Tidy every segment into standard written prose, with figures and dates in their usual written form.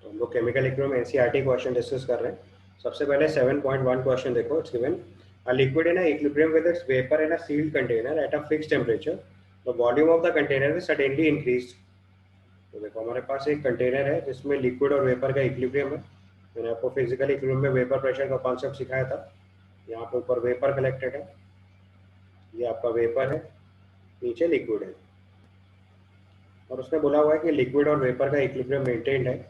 तो हम लोग chemical equilibrium NCERT question discuss कर रहे हैं। सबसे पहले 7.1 क्वेश्चन देखो। It's given a liquid in a equilibrium with its vapor in a sealed container at a fixed temperature, the volume of the container is suddenly increased। तो देखो हमारे पास एक कंटेनर है जिसमें लिक्विड और वेपर का इक्विलिब्रियम है। मैंने आपको फिजिकल इक्विलिब्रियम में वेपर प्रेशर का कॉन्सेप्ट सिखाया था। यहाँ पे ऊपर वेपर कलेक्टेड है, ये आपका वेपर है, नीचे लिक्विड है, और उसने बोला हुआ है कि लिक्विड और वेपर का इक्विलिब्रियम मेंटेन्ड है।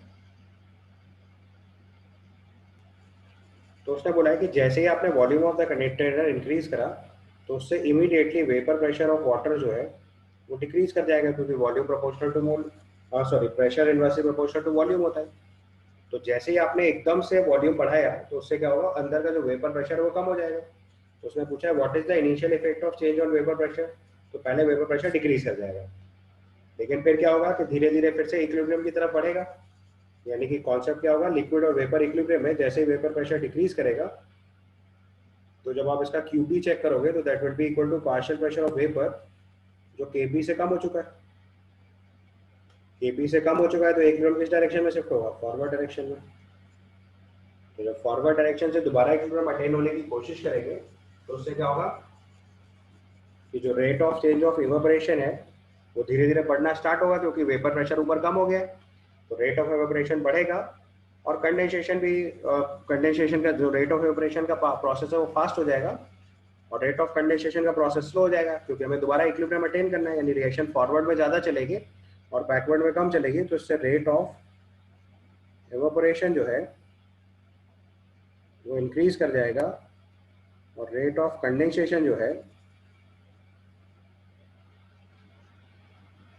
तो उसने बोला है कि जैसे ही आपने volume of the container increase करा तो उससे immediately vapour pressure of water जो है वो डिक्रीज कर जाएगा, क्योंकि volume proportional to mole sorry pressure inversely proportional to volume होता है। तो जैसे ही आपने एकदम से वॉल्यूम बढ़ाया तो उससे क्या होगा, अंदर का जो वेपर प्रेशर है वो कम हो जाएगा। तो उसने पूछा है what is the initial effect of change on vapour pressure. तो पहले वेपर प्रेशर डिक्रीज कर जाएगा, लेकिन फिर क्या होगा कि धीरे धीरे फिर से इक्विलिब्रियम की तरफ बढ़ेगा। यानी कि कॉन्सेप्ट क्या होगा, लिक्विड और वेपर इक्विलिब्रियम में जैसे ही वेपर प्रेशर डिक्रीज करेगा तो जब आप इसका क्यूबी चेक करोगे तो that will be equal to partial pressure of vapour जो केपी से कम हो चुका है। केपी से कम हो चुका है तो इक्विलिब्रियम किस डायरेक्शन में शिफ्ट होगा, फॉरवर्ड डायरेक्शन में। तो जब फॉरवर्ड डायरेक्शन से दोबारा इक्विलिब्रियम अटेन होने की कोशिश करेंगे तो उससे क्या होगा कि जो rate of change of evaporation है वो धीरे धीरे बढ़ना स्टार्ट होगा, क्योंकि वेपर प्रेशर ऊपर कम हो गया है। तो रेट ऑफ इवेपोरेशन बढ़ेगा और कंडेंसेशन भी, कंडेंसेशन का जो रेट ऑफ इवेपोरेशन का प्रोसेस है वो फास्ट हो जाएगा और रेट ऑफ कंडेंसेशन का प्रोसेस स्लो हो जाएगा, क्योंकि हमें दोबारा इक्विलिब्रियम अटेन करना है। यानी रिएक्शन फॉरवर्ड में ज़्यादा चलेगी और बैकवर्ड में कम चलेगी, तो इससे रेट ऑफ इवेपोरेशन जो है वो इंक्रीज कर जाएगा और रेट ऑफ कंडेंसेशन जो है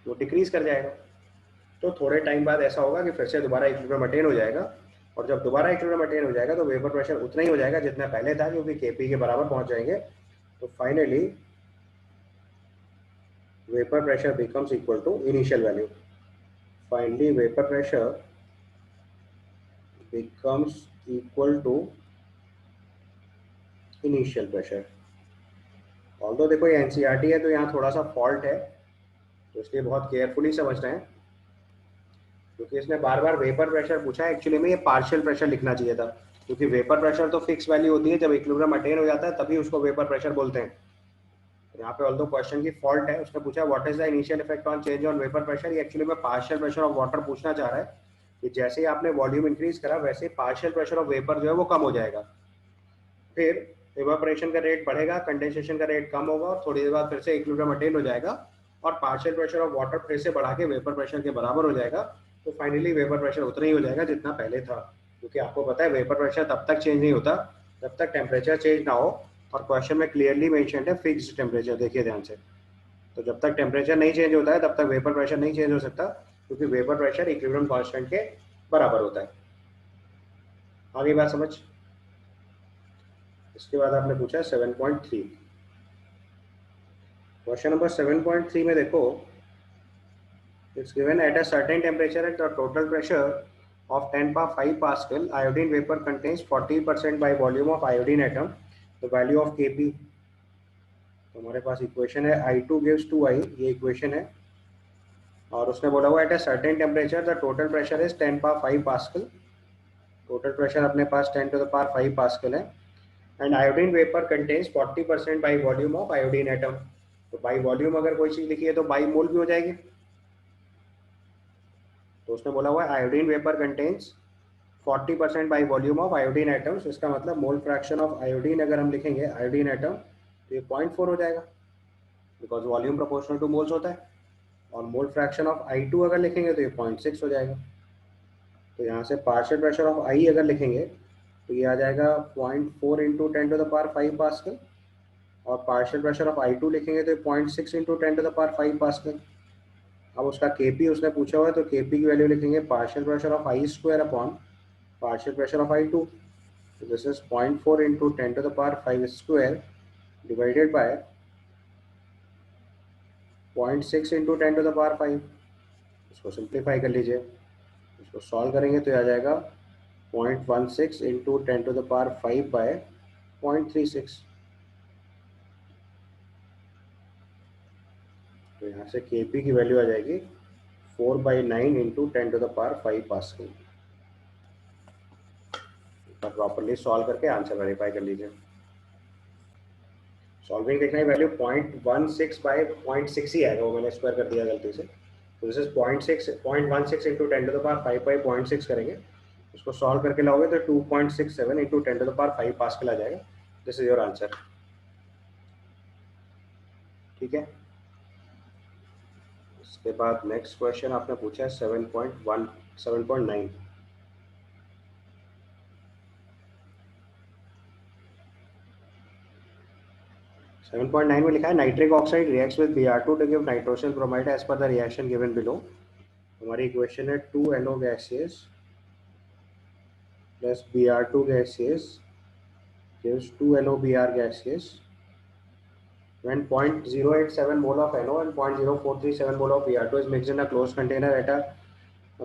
वो डिक्रीज कर जाएगा। तो थोड़े टाइम बाद ऐसा होगा कि फिर से दोबारा इक्विलिब्रियम अटेन हो जाएगा, और जब दोबारा इक्विलिब्रियम अटेन हो जाएगा तो वेपर प्रेशर उतना ही हो जाएगा जितना पहले था, क्योंकि केपी के बराबर पहुंच जाएंगे। तो finally vapour pressure becomes equal to initial value. Finally vapour pressure becomes equal to initial pressure. Although देखो ये एनसीईआरटी है तो यहाँ थोड़ा सा फॉल्ट है, तो इसलिए बहुत केयरफुली समझना है, क्योंकि इसने बार बार वेपर प्रेशर पूछा है। एक्चुअली में ये पार्शियल प्रेशर लिखना चाहिए था, क्योंकि वेपर प्रेशर तो फिक्स वैल्यू होती है, जब इक्विलिब्रियम अटेन हो जाता है तभी उसको वेपर प्रेशर बोलते हैं। तो यहाँ पे ऑल्दो क्वेश्चन की फॉल्ट है। उसने पूछा what is the initial effect on change on vapour pressure. ये एक्चुअली में पार्शियल प्रेशर ऑफ वाटर पूछना चाह रहा है कि जैसे ही आपने वॉल्यूम इंक्रीज करा वैसे पार्शियल प्रेशर ऑफ वेपर जो है वो कम हो जाएगा। फिर इवापोरेशन का रेट बढ़ेगा, कंडेंसेशन का रेट कम होगा और थोड़ी देर बाद फिर से इक्विलिब्रियम अटेन हो जाएगा और पार्शियल प्रेशर ऑफ वाटर फिर से बढ़ा के वेपर प्रेशर के बराबर हो जाएगा। तो फाइनली वेपर प्रेशर उतना ही हो जाएगा जितना पहले था, क्योंकि आपको पता है वेपर प्रेशर तब तक चेंज नहीं होता जब तक टेम्परेचर चेंज ना हो। और क्वेश्चन में क्लियरली मेंशन्ड है फिक्स्ड टेम्परेचर, देखिए ध्यान से। तो जब तक टेम्परेचर नहीं चेंज होता है तब तक वेपर प्रेशर नहीं चेंज हो सकता, क्योंकि वेपर प्रेशर इक्विलिब्रियम कांस्टेंट के बराबर होता है। आगे बात समझ। इसके बाद आपने पूछा 7.3। क्वेश्चन नंबर 7.3 में देखो, it's given at a certain temperature at the total pressure of 10 power 5 pascal, iodine vapor contains 40% by volume of iodine atom, the value of Kp। तो हमारे पास इक्वेशन है I2 gives 2I, ये equation है। और उसने बोला हुआ at a certain temperature the total pressure is 10 power 5 pascal. Total pressure अपने पास 10 टू द पावर 5 पास्कल है। And iodine vapour contains 40% by volume of iodine atom. तो बाई वॉल्यूम अगर कोई चीज लिखी है तो बाई मोल भी हो जाएगी। तो उसने बोला हुआ है iodine vapour contains 40% by volume of iodine atoms. इसका मतलब मोल फ्रैक्शन ऑफ आयोडीन अगर हम लिखेंगे आयोडीन एटम तो ये 0.4 हो जाएगा, because volume proportional two moles होता है। और मोल फ्रैक्शन ऑफ I2 अगर लिखेंगे तो ये 0.6 हो जाएगा। तो यहाँ से पार्शियल प्रेशर ऑफ I अगर लिखेंगे तो ये आ जाएगा 0.4 into 10 to the power 5 pascal, और पार्शियल प्रेशर ऑफ I2 लिखेंगे तो 0.6 into 10 to the power 5 pascal. अब उसका Kp उसने पूछा हुआ है तो Kp की वैल्यू लिखेंगे partial pressure of I square upon partial pressure of I2। तो this is 0.4 into 10 to the power 5 square divided by 0.6 into 10 to the power 5। इसको सिंप्लीफाई कर लीजिए, इसको सॉल्व करेंगे तो आ जाएगा 0.16 into 10 to the power 5 by 0.36। तो यहाँ से Kp की वैल्यू आ जाएगी 4/9 into 10 to the power 5 pascal. पर प्रॉपरली सॉल्व करके आंसर वेरीफाई कर लीजिए। सॉल्विंग देखना है, वैल्यू 0.16 बाय 0.6 ही आएगा, वो मैंने स्क्वायर कर दिया गलती से। तो this is 0.16 into 10 to the power 5 by 0.6 करेंगे, उसको सॉल्व करके लाओगे तो 2.67 into 10 to the power 5 pascal आ जाएगा। This is your answer. ठीक है, इसके बाद नेक्स्ट क्वेश्चन आपने पूछा है 7.1 7.9। 7.9 में लिखा है nitric oxide reacts with Br2 to give nitrogen bromide as per the reaction given below. हमारी इक्वेशन है 2NO gaseous plus Br2 gaseous gives 2NO Br gaseous when 0.087 mole of NO and 0.0437 mole of Br2 is mixed in a closed container at a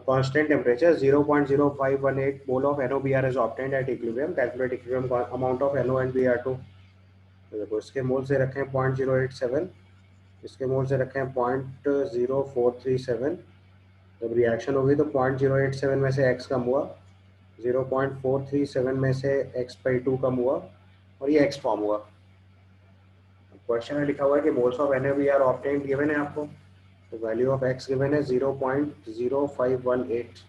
constant temperature, 0.0518 mole of NOBr is obtained at equilibrium. Calculate equilibrium amount of NO and Br2। तो देखो इसके मोल से रखे हैं 0.087, इसके मोल से रखे हैं 0.0437। जब रिएक्शन होगी तो 0.087 में से x कम हुआ, 0.437 में से x/2 कम हुआ और ये x फॉर्म हुआ। क्वेश्चन में लिखा हुआ है कि moles of NaBr obtained given है आपको, तो वैल्यू ऑफ x गिवन है 0.0518।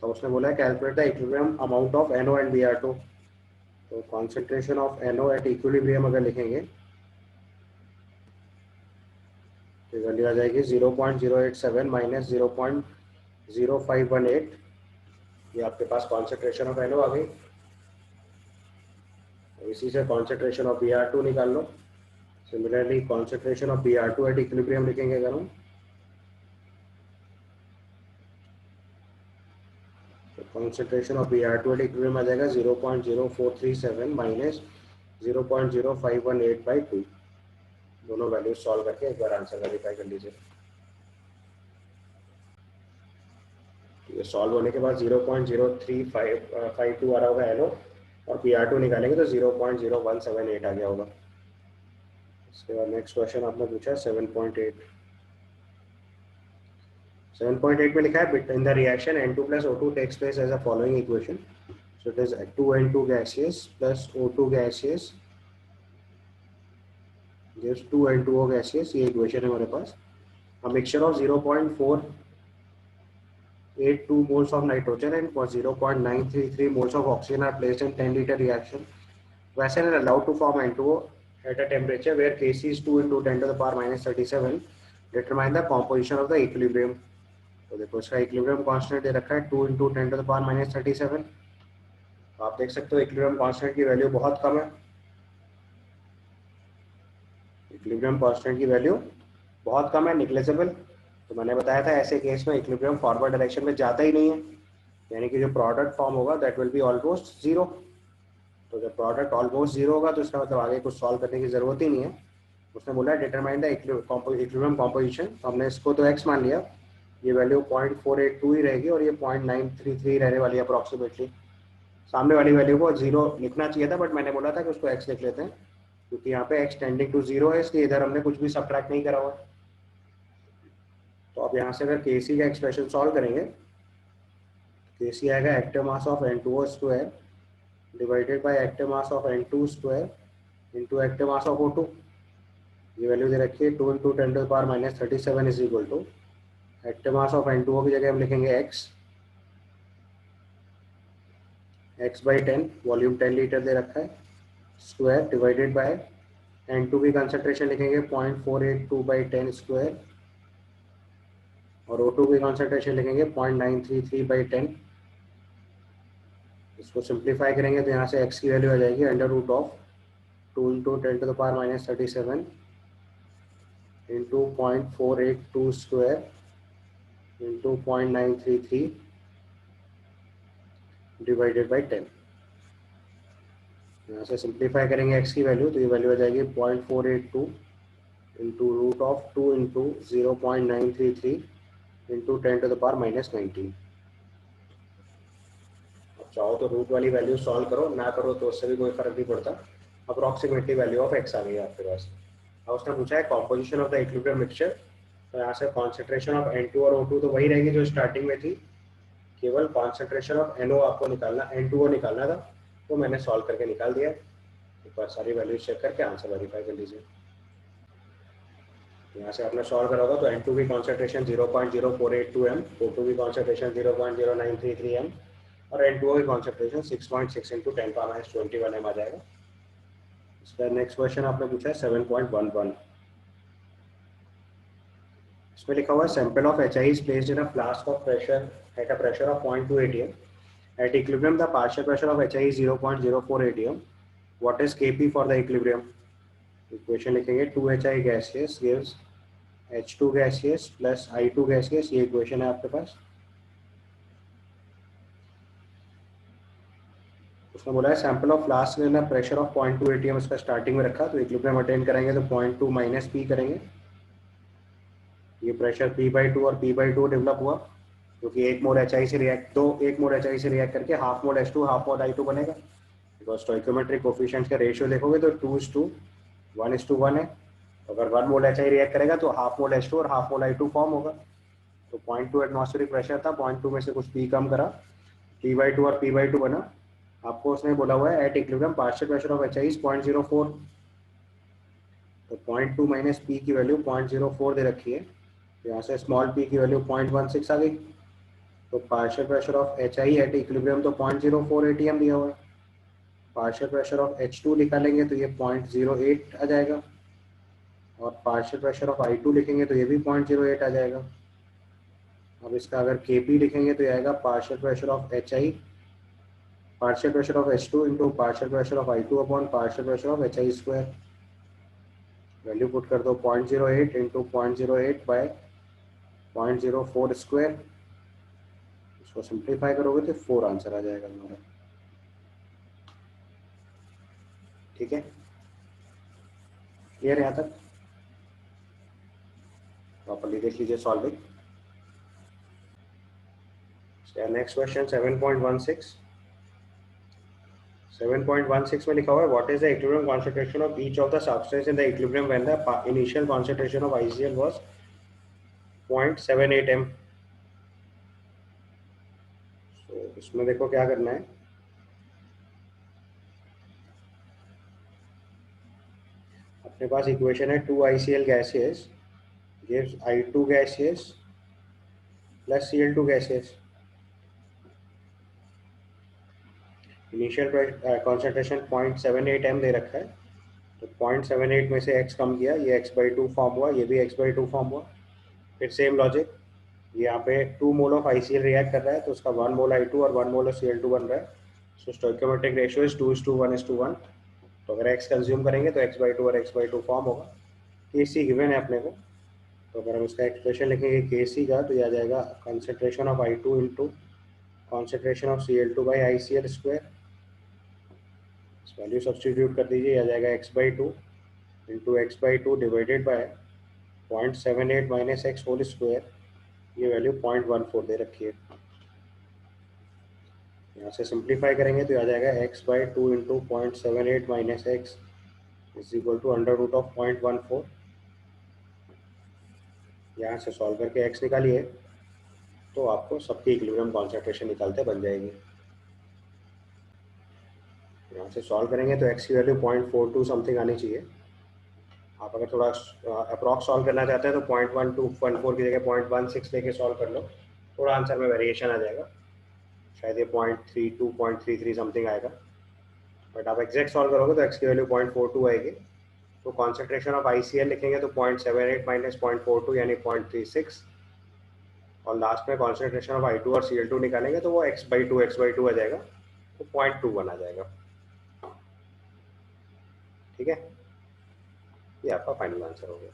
तो उसने बोला है calculate the equilibrium amount of NO and Br2। तो concentration of NO at equilibrium अगर लिखेंगे तो वैल्यू आ जाएगी 0.087 माइनस 0.0518। ये आपके पास कॉन्सेंट्रेशन ऑफ NO आ गई। इसी से कॉन्सेंट्रेशन ऑफ Br2 निकाल लो। Similarly concentration of Br2 at equilibrium लिखेंगे अगर हम, तो concentration of Br2 at equilibrium आ जाएगा 0.0437 माइनस 0.0518/2। दोनों वैल्यूज सॉल्व करके एक बार आंसर वेरीफाई कर लीजिए। ये सॉल्व होने के बाद 0.0352 आ रहा होगा NO और Br2 निकालेंगे तो 0.0178 आ गया होगा। इसके बाद नेक्स्ट क्वेश्चन आपने पूछा 7.8। 7.8 में लिखा है in the reaction N2 plus O2 takes place as a following equation. So it is 2N2 gaseous plus O2 gaseous gives 2N2O gaseous। ये इक्वेशन है हमारे पास। A mixture of 0.482 moles of nitrogen and 0.933 moles of oxygen are placed in 10-liter reaction. Vessel are allowed to form N2O at a temperature where Kc is 2 into 10 to the power minus 37. Determine the composition of the equilibrium। तो देखो इसका equilibrium constant दे रखा है 2 into 10 to the power minus 37। तो आप देख सकते हो इक्विलिब्रियम कांस्टेंट की वैल्यू बहुत कम है। इक्विलिब्रियम कांस्टेंट की वैल्यू बहुत कम है, निग्लेजिबल। तो मैंने बताया था ऐसे केस में इक्विलिब्रियम फॉरवर्ड डायरेक्शन में जाता ही नहीं है, यानी कि जो प्रोडक्ट फॉर्म होगा that will be almost zero. तो जब प्रोडक्ट ऑलमोस्ट जीरो होगा तो इसका मतलब आगे कुछ सॉल्व करने की जरूरत ही नहीं है। उसने बोला डिटरमाइन द इक्विलिब्रियम कॉम्पोजिशन, तो हमने इसको तो x मान लिया, ये वैल्यू 0.482 ही रहेगी और ये 0.933 रहने वाली है अप्रॉक्सीमेटली। सामने वाली वैल्यू को जीरो लिखना चाहिए था, बट मैंने बोला था कि उसको x लिख लेते हैं क्योंकि यहाँ पे x टेंडिंग टू जीरो है, इसलिए इधर हमने कुछ भी सब्ट्रैक्ट नहीं करा हुआ। तो अब यहाँ से अगर Kc का एक्सप्रेशन सॉल्व करेंगे, Kc आएगा active mass of N2O square divided by active mass of N2 square into active mass of O2। ये वैल्यू दे रखी है 2 into 10 to the power minus 37 is equal to active mass of N2O की जगह हम लिखेंगे x by 10, volume 10 litre दे रखा है, स्क्वायर डिवाइडेड बाय N2 की कंसंट्रेशन लिखेंगे 0.482/10 स्क्वायर और O2 की कंसंट्रेशन लिखेंगे 0.933/10। इसको सिंप्लीफाई करेंगे तो यहाँ से x की वैल्यू आ जाएगी √2 into 10 to the power minus 37 into 0.482 square into 0.933 divided by 10। यहाँ से सिंप्लीफाई करेंगे x की वैल्यू तो ये वैल्यू आ जाएगी 0.482 into √2 into 0.933 into 10 to the power minus 19। अब चाहो तो रूट वाली वैल्यू सॉल्व करो, ना करो तो उससे भी कोई फर्क नहीं पड़ता। अप्रॉक्सीमेटली वैल्यू ऑफ x आ गई आपके पास। अब उसने पूछा है composition of the equilibrium mixture, तो यहाँ से कॉन्सेंट्रेशन ऑफ N2 और O2 तो वही रहेगी जो स्टार्टिंग में थी, केवल कॉन्सेंट्रेशन ऑफ NO आपको निकालना, N2O निकालना था, तो मैंने सॉल्व करके निकाल दिया। एक बार सारी वैल्यूज चेक करके आंसर वेरीफाई कर लीजिए। यहाँ से आपने सॉल्व करा होगा तो N2 की कॉन्सेंट्रेशन 0.0482 m, O2 की कॉन्सेंट्रेशन 0.0933 m और N2O की कॉन्सेंट्रेशन 6.6 × 10⁻21 m आ जाएगा। इसका नेक्स्ट क्वेश्चन आपने पूछा है 7.11। इसमें लिखा हुआ है sample of HI is placed in a flask of pressure at a pressure of 0.2 atm. At equilibrium, the partial pressure of HI is 0.04 atm. What is Kp for the equilibrium? Equation लिखेंगे 2HI gaseous gives H2 gaseous plus I2 gaseous, ये equation है आपके पास। उसने बोला है sample of flask लेना, pressure of 0.2 atm इसका starting में रखा, तो इक्विलिब्रियम अटेन करेंगे तो 0.2 माइनस पी करेंगे। ये प्रेशर P/2 और P/2 डेवलप हुआ क्योंकि एक मोल HI से रिएक्ट एक मोल HI से रिएक्ट करके half mole H2 half mole I2 बनेगा। बिकॉज स्टोइकियोमेट्रिक कोफिशिएंट्स का रेशियो देखोगे तो 2:1 है। अगर 1 मोल HI रिएक्ट करेगा तो हाफ मोल H2 और हाफ मोल I2 फॉर्म होगा। तो 0.2 एटमॉस्फेरिक प्रेशर था, 0.2 में से कुछ P कम करा, P/2 और P/2 बना। आपको उसने बोला हुआ है at equilibrium partial pressure of HI is 0.04, तो 0.2 माइनस P की वैल्यू 0.04 दे रखी है। यहाँ से स्मॉल p की वैल्यू 0.16 आ गई, तो partial pressure of HI at equilibrium तो 0.04 atm दिया हुआ है। पार्शियल प्रेशर ऑफ H2 निकालेंगे तो ये 0.08 आ जाएगा, और पार्शियल प्रेशर ऑफ I2 लिखेंगे तो ये भी 0.08 आ जाएगा। अब इसका अगर Kp लिखेंगे तो ये आएगा partial pressure of HI, partial pressure of H2 into partial pressure of I2 upon partial pressure of HI square. Value put कर दो 0.08 इंटू 0.08 बाय 0.04 स्क्वायर। इसको सिंप्लीफाई करोगे तो 4 आंसर आ जाएगा हमारा। ठीक है, क्लियर यहाँ तक? प्रॉपर्ली देख लीजिए सॉल्विंग। Next question 7.16। 7.16 में लिखा हुआ है what is the equilibrium concentration of each of the substance in the equilibrium when the initial concentration of ICl was 0.78 m। तो इसमें देखो क्या करना है, अपने पास इक्वेशन है 2ICl gaseous gives I2 gaseous plus Cl2 gaseous। Initial concentration 0.78 m दे रखा है, तो 0.78 में से x कम किया, ये x/2 फॉर्म हुआ, ये भी x/2 फॉर्म हुआ। फिर सेम लॉजिक, यहाँ पे 2 मोल ऑफ ICl रिएक्ट कर रहा है तो उसका 1 मोल I2 और 1 मोल ऑफ Cl2 बन रहा है। सो स्टोइकियोमेट्रिक रेशियो इज 2:1:1। तो अगर x कंज्यूम करेंगे तो x/2 और x/2 फॉर्म होगा। Kc गिवन है अपने को, तो अगर हम इसका एक्सप्रेशन लिखेंगे Kc का तो ये आ जाएगा concentration of I2 into concentration of Cl2 by ICl square. Value substitute कर दीजिए, आ जाएगा x/2 into x/2 divided by 0.78 minus x whole square. ये वैल्यू 0.14 दे रखी है। यहाँ से सिंप्लीफाई करेंगे तो आ जाएगा x/2 into 0.78 minus x is equal to under root of 0.14। यहाँ से सॉल्व करके x निकालिए तो आपको सबकी इक्विलिब्रियम कॉन्सेंट्रेशन निकालते बन जाएगी। यहाँ से सॉल्व करेंगे तो x की वैल्यू 0.42 समथिंग आनी चाहिए। आप अगर थोड़ा अप्रॉक्स सॉल्व करना चाहते हैं तो 0.1214 की जगह 0.16 लेके सॉल्व कर लो, थोड़ा आंसर में वेरिएशन आ जाएगा, शायद ये 0.32 0.33 समथिंग आएगा। बट आप एग्जैक्ट सॉल्व करोगे तो x की वैल्यू 0.42 आएगी। तो कॉन्सेंट्रेशन ऑफ ICl लिखेंगे तो 0.78 माइनस 0.42 यानी 0.36, और लास्ट में कॉन्सेंट्रेशन ऑफ I2 और Cl2 निकालेंगे तो वो x/2 आ जाएगा, तो 0.21 आ जाएगा। ठीक है, ये आपका फाइनल आंसर हो गया।